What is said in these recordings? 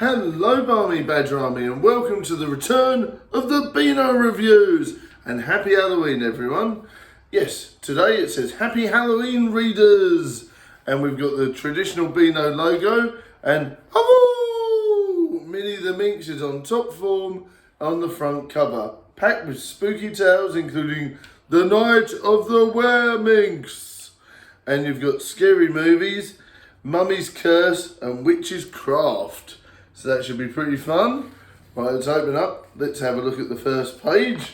Hello Barmy Badger Army and welcome to the return of the Bino reviews and happy Halloween everyone. Yes, today it says happy Halloween readers and we've got the traditional Bino logo and Minnie the Minx is on top form on the front cover, packed with spooky tales including The Night of the Were-Minx, and you've got scary movies, Mummy's Curse and Witch's Craft. So that should be pretty fun. Right, let's open up. Let's have a look at the first page.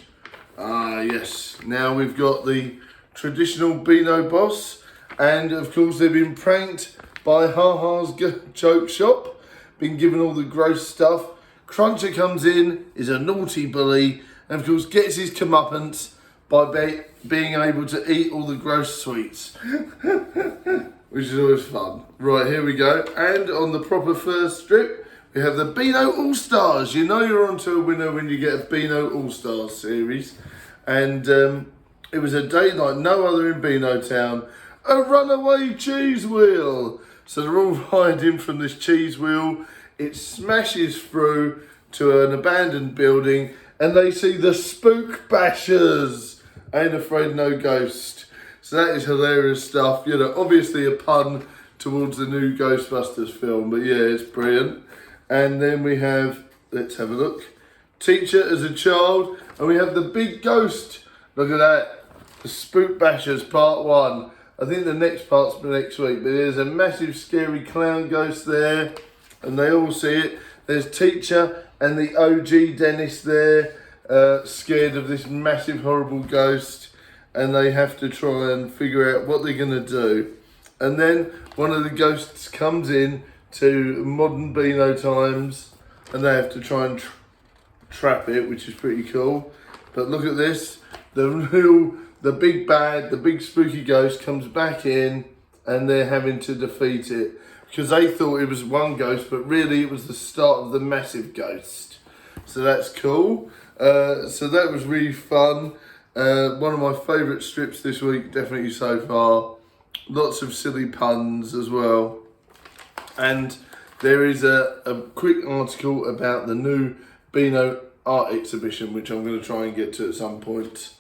Ah, yes. Now we've got the traditional Bino boss. And of course they've been pranked by Ha-Ha's joke shop. Been given all the gross stuff. Cruncher comes in, is a naughty bully. And of course gets his comeuppance by being able to eat all the gross sweets. Which is always fun. Right, here we go. And on the proper first strip, we have the Bino All-Stars. You know you're onto a winner when you get a Bino All-Stars series. And it was a day like no other in Bino Town. A runaway cheese wheel. So they're all hiding from this cheese wheel. It smashes through to an abandoned building and they see the Spook Bashers. Ain't afraid no ghost. So that is hilarious stuff. You know, obviously a pun towards the new Ghostbusters film. But yeah, it's brilliant. And then we have, let's have a look, Teacher as a Child. And we have the big ghost. Look at that. The Spook Bashers Part 1. I think the next part's for next week. But there's a massive scary clown ghost there. And they all see it. There's Teacher and the OG Dennis there. Scared of this massive horrible ghost. And they have to try and figure out what they're going to do. And then one of the ghosts comes in to modern Bino times and they have to try and trap it, which is pretty cool. But look at this, the big bad, the big spooky ghost comes back in and they're having to defeat it because they thought it was one ghost but really it was the start of the massive ghost. So that's cool. So that was really fun. One of my favourite strips this week definitely so far. Lots of silly puns as well. And there is a quick article about the new Bino art exhibition, which I'm going to try and get to at some point.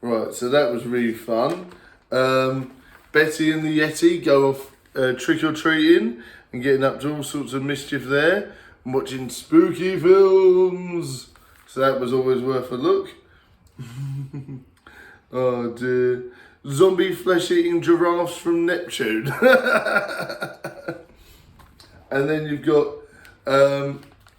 Right, so that was really fun. Betty and the Yeti go off trick-or-treating and getting up to all sorts of mischief there. And watching spooky films. So that was always worth a look. Oh dear. Zombie flesh-eating giraffes from Neptune. And then you've got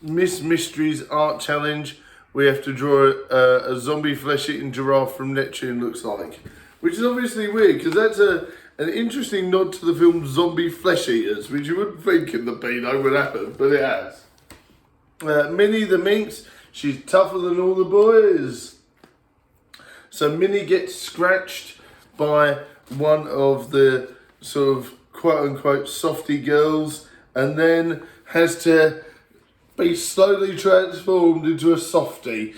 Miss Mystery's art challenge. We have to draw a zombie flesh-eating giraffe from Neptune looks like. Which is obviously weird because that's an interesting nod to the film Zombie Flesh Eaters, which you wouldn't think in the Bino would happen, but it has. Minnie the Minx, she's tougher than all the boys. So Minnie gets scratched by one of the sort of quote-unquote softy girls and then has to be slowly transformed into a softie,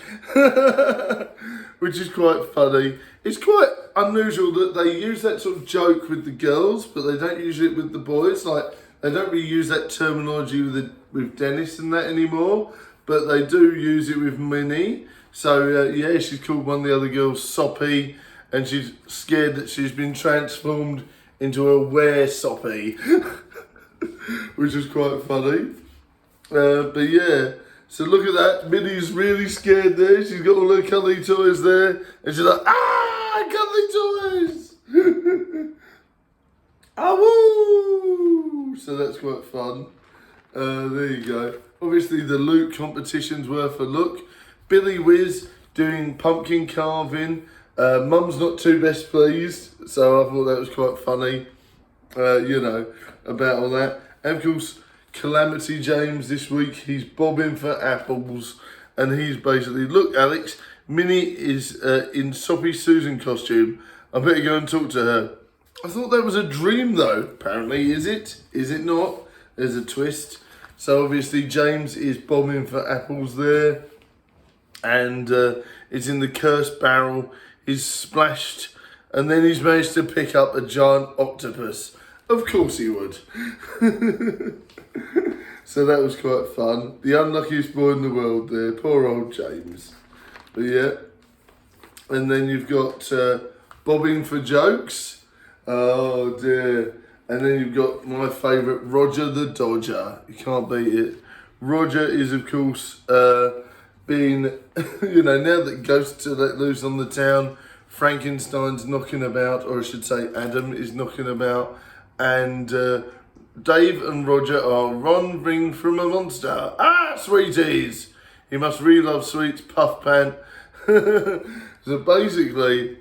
which is quite funny. It's quite unusual that they use that sort of joke with the girls, but they don't use it with the boys. Like, they don't really use that terminology with Dennis and that anymore, but they do use it with Minnie. So, yeah, she's called one of the other girls Soppy, and she's scared that she's been transformed into a were-soppy. Which is quite funny. But yeah, so look at that. Minnie's really scared there. She's got all her cuddly toys there. And she's like, cuddly toys! Woo! So that's quite fun. There you go. Obviously the loot competition's worth a look. Billy Whiz doing pumpkin carving. Mum's not too best pleased. So I thought that was quite funny. You know, about all that. And of course, Calamity James this week, he's bobbing for apples. And he's basically, look Alex, Minnie is in Soppy Susan costume. I better go and talk to her. I thought that was a dream though. Apparently, is it? Is it not? There's a twist. So obviously James is bobbing for apples there. And it's in the cursed barrel. He's splashed. And then he's managed to pick up a giant octopus. Of course he would. So that was quite fun. The unluckiest boy in the world there, poor old James. But yeah. And then you've got bobbing for jokes. Oh dear. And then you've got my favourite, Roger the Dodger. You can't beat it. Roger is, of course, being, now that ghosts are let loose on the town, Frankenstein's knocking about, or I should say Adam is knocking about, and Dave and Roger are wandering from a monster. Ah, sweeties! He must really love sweets, puff pant. So basically,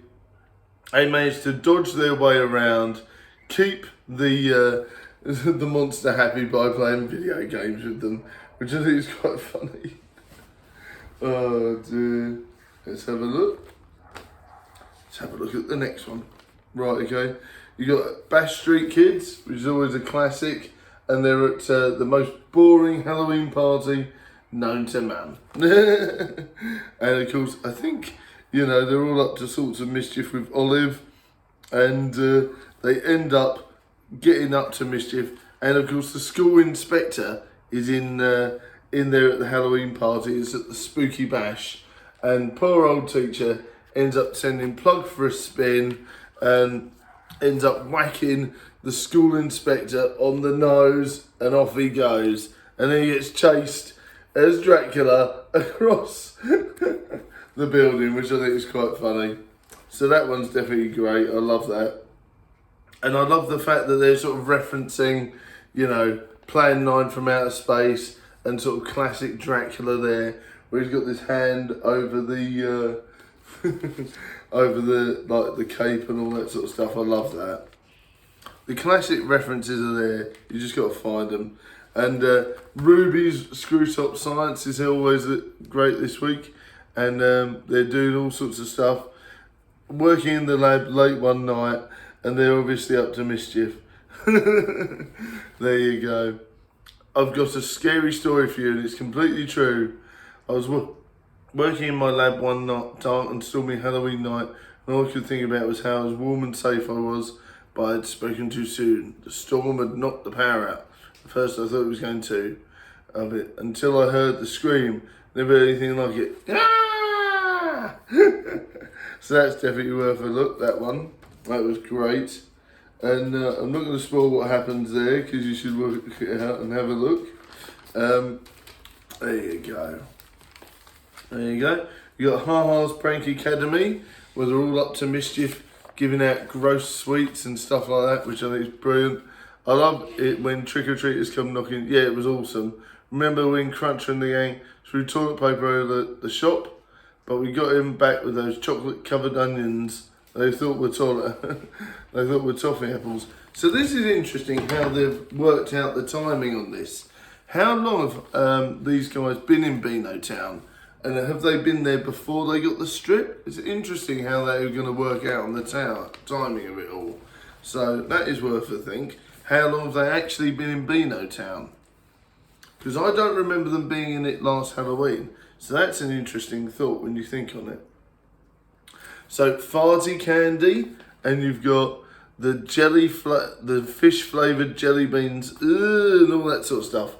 they managed to dodge their way around, keep the monster happy by playing video games with them, which I think is quite funny. Oh dear. Let's have a look. Let's have a look at the next one. Right, okay. You got Bash Street Kids, which is always a classic, and they're at the most boring Halloween party known to man. And of course, I think, they're all up to sorts of mischief with Olive, and they end up getting up to mischief. And of course, the school inspector is in there at the Halloween party. It's at the spooky bash, and poor old teacher ends up sending Plug for a spin and ends up whacking the school inspector on the nose, and off he goes. And then he gets chased as Dracula across the building, which I think is quite funny. So that one's definitely great. I love that. And I love the fact that they're sort of referencing, Plan 9 from outer space and sort of classic Dracula there, where he's got this hand over the over the cape and all that sort of stuff. I love that. The classic references are there. You just got to find them. And Ruby's Screw Top Science is always great this week, and they're doing all sorts of stuff, working in the lab late one night, and they're obviously up to mischief. There you go. I've got a scary story for you, and it's completely true. I was working in my lab one night, dark and stormy Halloween night, and all I could think about was how warm and safe I was, but I had spoken too soon. The storm had knocked the power out. At first I thought it was going to, until I heard the scream. Never heard anything like it. Ah! So that's definitely worth a look, that one. That was great. And I'm not going to spoil what happens there, because you should work it out and have a look. There you go. There you go. You got Ha Ha's Prank Academy, where they're all up to mischief, giving out gross sweets and stuff like that, which I think is brilliant. I love it when trick-or-treaters come knocking. Yeah, it was awesome. Remember when Cruncher and the gang threw toilet paper over the shop, but we got him back with those chocolate-covered onions they thought were they thought were toffee apples. So this is interesting how they've worked out the timing on this. How long have these guys been in Beano Town? And have they been there before they got the strip? It's interesting how they're going to work out on the timing of it all. So that is worth a think. How long have they actually been in Beano Town? Because I don't remember them being in it last Halloween. So that's an interesting thought when you think on it. So farty candy, and you've got the the fish flavoured jelly beans, and all that sort of stuff.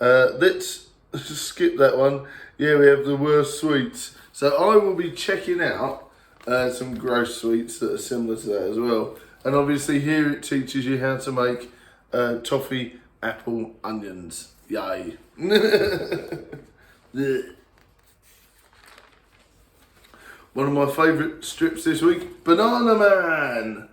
Let's skip that one. Yeah, we have the worst sweets. So I will be checking out some gross sweets that are similar to that as well. And obviously here it teaches you how to make toffee apple onions. Yay. One of my favourite strips this week, Banana Man.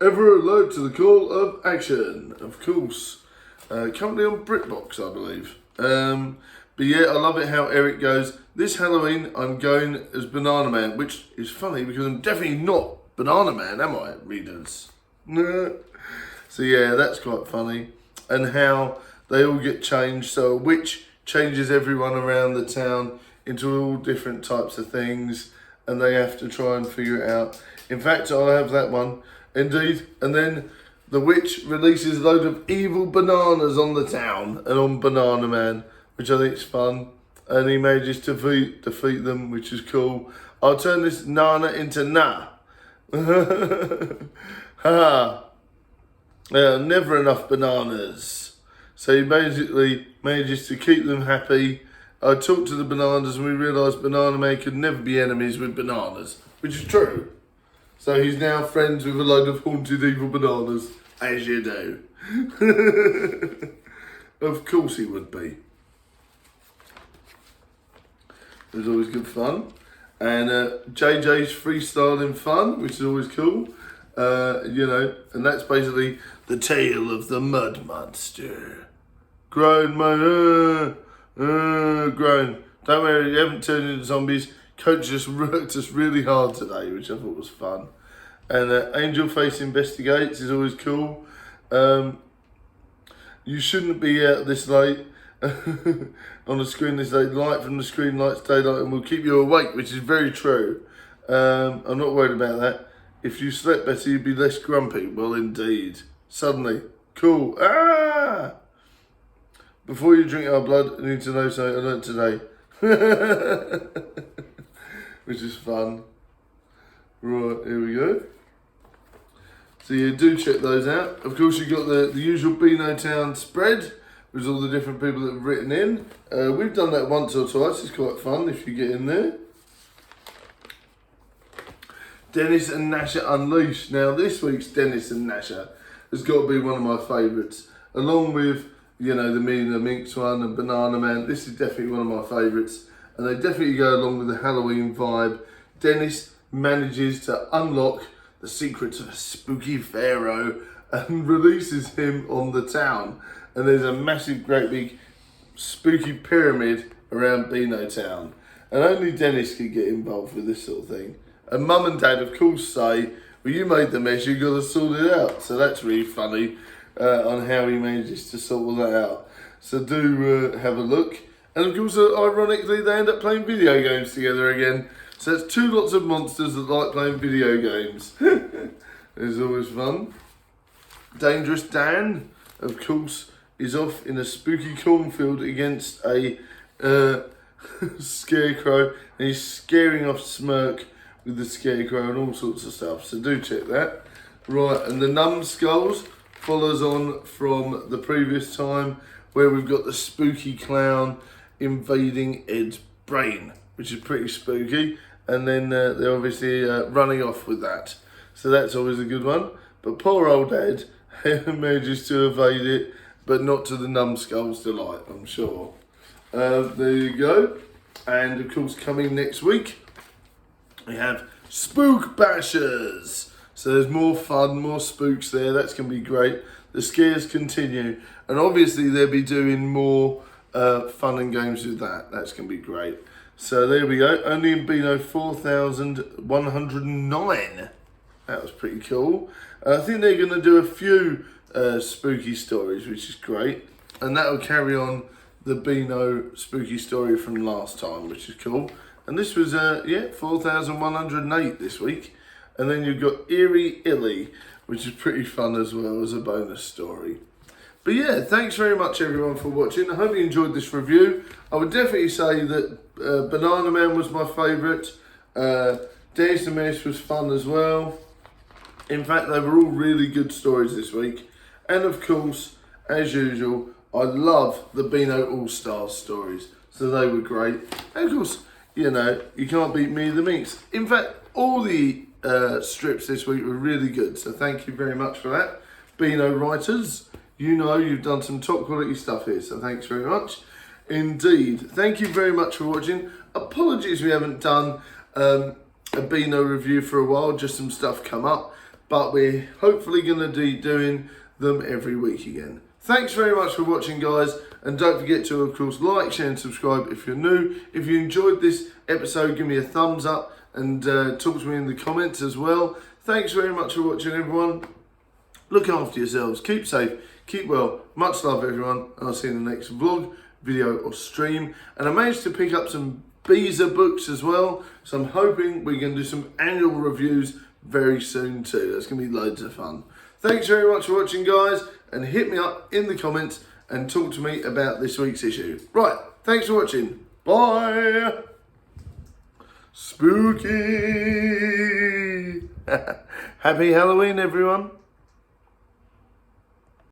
Ever alert to the call of action, of course. Currently on BritBox, I believe. But yeah, I love it how Eric goes, this Halloween I'm going as Banana Man, which is funny because I'm definitely not Banana Man, am I, readers? So yeah, that's quite funny. And how they all get changed, so a witch changes everyone around the town into all different types of things, and they have to try and figure it out. In fact, I have that one, indeed. And then the witch releases a load of evil bananas on the town and on Banana Man, which I think is fun. And he manages to defeat them, which is cool. I'll turn this Nana into Na. Ha! Never enough bananas. So he basically manages to keep them happy. I talked to the bananas and we realised Banana Man could never be enemies with bananas, which is true. So he's now friends with a load of haunted evil bananas, as you do. Of course he would be. It was always good fun. And JJ's freestyling fun, which is always cool. You know, and that's basically the tale of the mud monster. Grown, man, grown. Don't worry, you haven't turned into zombies. Coach just worked us really hard today, which I thought was fun. And Angel Face Investigates is always cool. You shouldn't be out this late on the screen this late. Light from the screen, lights daylight, and will keep you awake, which is very true. I'm not worried about that. If you slept better, you'd be less grumpy. Well, indeed. Suddenly. Cool. Ah! Before you drink our blood, you need to know something I learnt today. Which is fun. Right, here we go. So you do check those out. Of course, you've got the usual Bino Town spread, with all the different people that have written in. We've done that once or twice. It's quite fun if you get in there. Dennis and Nasha Unleashed. Now, this week's Dennis and Nasha has got to be one of my favourites. Along with, you know, the Were-Minx one and Banana Man. This is definitely one of my favourites. And they definitely go along with the Halloween vibe. Dennis manages to unlock the secrets of a spooky pharaoh and releases him on the town. And there's a massive, great big spooky pyramid around Bino Town. And only Dennis can get involved with this sort of thing. And Mum and Dad, of course, say, well, you made the mess, you've got to sort it out. So that's really funny on how he manages to sort all that out. So do have a look. And of course, ironically, they end up playing video games together again. So that's two lots of monsters that like playing video games. It's always fun. Dangerous Dan, of course, is off in a spooky cornfield against a scarecrow. And he's scaring off Smirk with the scarecrow and all sorts of stuff. So do check that. Right, and the numbskulls follows on from the previous time where we've got the spooky clown invading Ed's brain, which is pretty spooky. And then they're obviously running off with that. So that's always a good one. But poor old Ed manages to evade it, but not to the numbskull's delight, I'm sure. There you go. And of course, coming next week, we have Spook Bashers. So there's more fun, more spooks there. That's going to be great. The scares continue. And obviously they'll be doing more fun and games with that. That's going to be great. So there we go. Only in Bino 4,109. That was pretty cool. I think they're going to do a few spooky stories, which is great. And that will carry on the Bino spooky story from last time, which is cool. And this was, 4,108 this week. And then you've got Eerie Illy, which is pretty fun as well as a bonus story. But yeah, thanks very much everyone for watching. I hope you enjoyed this review. I would definitely say that Banana Man was my favourite. Dennis the Menace was fun as well. In fact, they were all really good stories this week. And of course, as usual, I love the Bino All-Stars stories. So they were great. And of course, you know, you can't beat me the Minx. In fact, all the strips this week were really good. So thank you very much for that. Bino writers, you know you've done some top quality stuff here. So thanks very much. Indeed. Thank you very much for watching. Apologies we haven't done a Bino review for a while. Just some stuff come up. But we're hopefully going to be doing them every week again. Thanks very much for watching, guys. And don't forget to, of course, like, share and subscribe if you're new. If you enjoyed this episode, give me a thumbs up and talk to me in the comments as well. Thanks very much for watching, everyone. Look after yourselves. Keep safe. Keep well. Much love, everyone. And I'll see you in the next vlog, video or stream. And I managed to pick up some Beezer books as well. So I'm hoping we can do some annual reviews very soon too. That's going to be loads of fun. Thanks very much for watching, guys. And hit me up in the comments and talk to me about this week's issue. Right, thanks for watching. Bye. Spooky. Happy Halloween, everyone.